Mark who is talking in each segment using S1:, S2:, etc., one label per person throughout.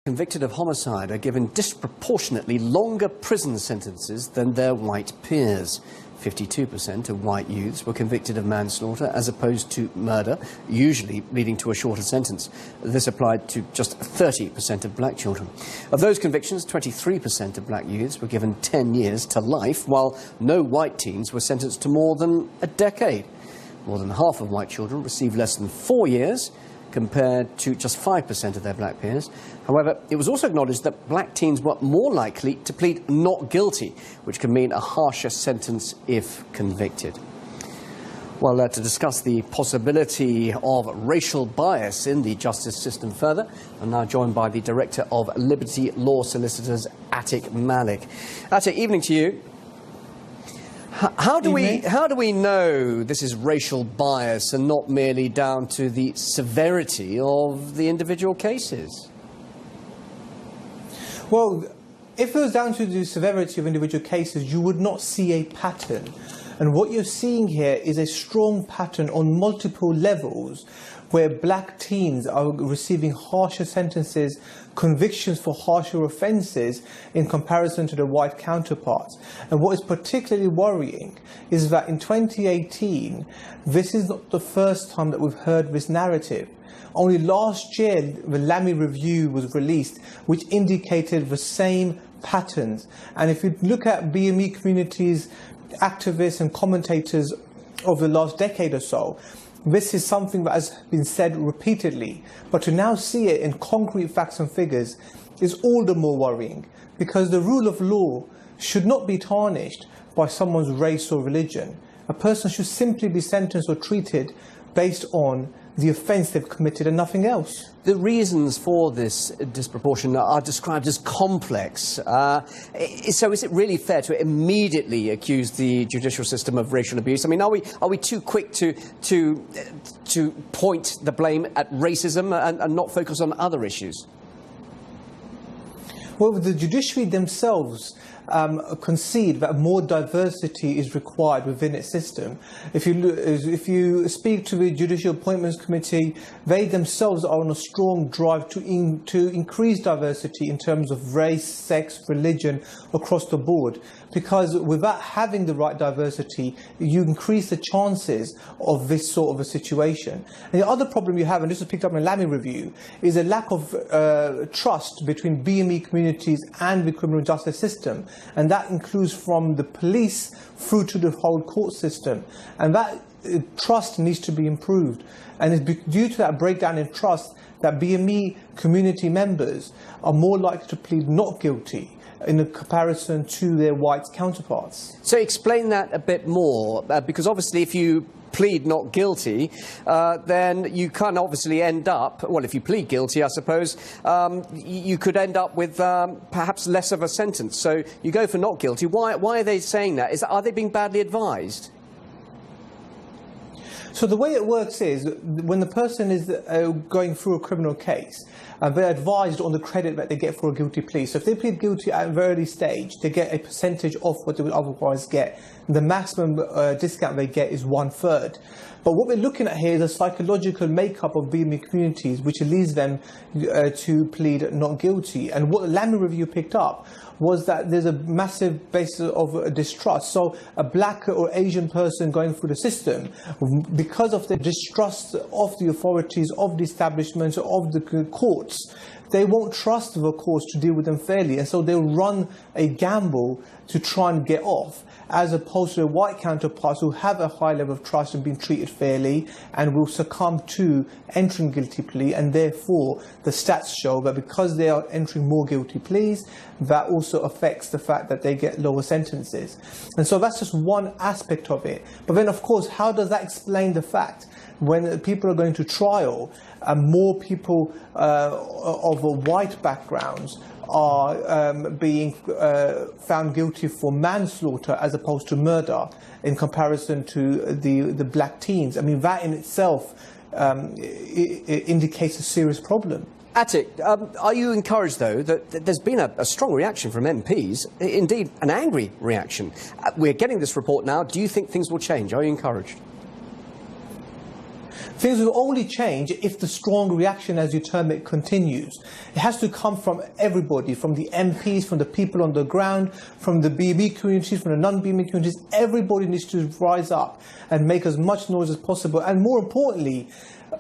S1: convicted of homicide are given disproportionately longer prison sentences than their white peers. 52% of white youths were convicted of manslaughter as opposed to murder, usually leading to a shorter sentence. This applied to just 30% of black children. Of those convictions, 23% of black youths were given 10 years to life, while no white teens were sentenced to more than a decade. More than half of white children received less than 4 years, compared to just 5% of their black peers. However, it was also acknowledged that black teens were more likely to plead not guilty, which can mean a harsher sentence if convicted. Well, to discuss the possibility of racial bias in the justice system further, I'm now joined by the Director of Liberty Law Solicitors, Attiq Malik. Attiq, evening to you. How do we know this is racial bias and not merely down to the severity of the individual cases?
S2: Well, if it was down to the severity of individual cases, you would not see a pattern. And what you're seeing here is a strong pattern on multiple levels where black teens are receiving harsher sentences, convictions for harsher offences in comparison to their white counterparts. And what is particularly worrying is that in 2018, this is not the first time that we've heard this narrative. Only last year, the Lamy Review was released, which indicated the same patterns. And if you look at BME communities, activists and commentators over the last decade or so, this is something that has been said repeatedly, but to now see it in concrete facts and figures is all the more worrying, because the rule of law should not be tarnished by someone's race or religion. A person should simply be sentenced or treated based on the offence they've committed and nothing else.
S1: The reasons for this disproportion are described as complex. So is it really fair to immediately accuse the judicial system of racial abuse? I mean, are we too quick to point the blame at racism and not focus on other issues?
S2: Well, the judiciary themselves concede that more diversity is required within its system. If you speak to the Judicial Appointments Committee, they themselves are on a strong drive to increase diversity in terms of race, sex, religion across the board. Because without having the right diversity, you increase the chances of this sort of a situation. And the other problem you have, and this was picked up in the Lamy Review, is a lack of trust between BME communities and the criminal justice system. And that includes from the police through to the whole court system. And that trust needs to be improved. And it's due to that breakdown in trust that BME community members are more likely to plead not guilty in comparison to their white counterparts.
S1: So explain that a bit more, because obviously if you plead not guilty, then you can obviously end up, well, if you plead guilty, I suppose, you could end up with perhaps less of a sentence. So you go for not guilty. Why are they saying that? Are they being badly advised?
S2: So the way it works is, when the person is going through a criminal case, they're advised on the credit that they get for a guilty plea. So if they plead guilty at a very early stage, they get a percentage off what they would otherwise get. The maximum discount they get is 1/3. But what we're looking at here is a psychological makeup of BME communities, which leads them to plead not guilty. And what the Lamy Review picked up was that there's a massive basis of distrust. So a black or Asian person going through the system, because of their distrust of the authorities, of the establishment, of the courts, they won't trust the courts to deal with them fairly. And so they'll run a gamble to try and get off, as opposed to their white counterparts who have a high level of trust and being treated fairly and will succumb to entering guilty plea. And therefore, the stats show that because they are entering more guilty pleas, that also affects the fact that they get lower sentences. And so that's just one aspect of it. But then, of course, how does that explain the fact when people are going to trial, more people of white backgrounds are being found guilty for manslaughter as opposed to murder in comparison to the black teens? I mean, that in itself it indicates a serious problem.
S1: Attiq, are you encouraged, though, that there's been a strong reaction from MPs, indeed an angry reaction? We're getting this report now. Do you think things will change? Are you encouraged?
S2: Things will only change if the strong reaction, as you term it, continues. It has to come from everybody, from the MPs, from the people on the ground, from the BB communities, from the non-BB communities. Everybody needs to rise up and make as much noise as possible. And more importantly,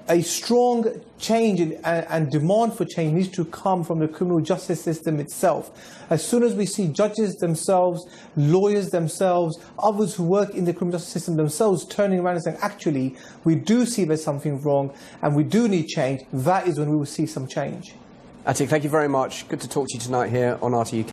S2: a strong change and demand for change needs to come from the criminal justice system itself. As soon as we see judges themselves, lawyers themselves, others who work in the criminal justice system themselves turning around and saying, actually, we do see there's something wrong and we do need change, that is when we will see some change.
S1: Attiq, thank you very much. Good to talk to you tonight here on RTUK.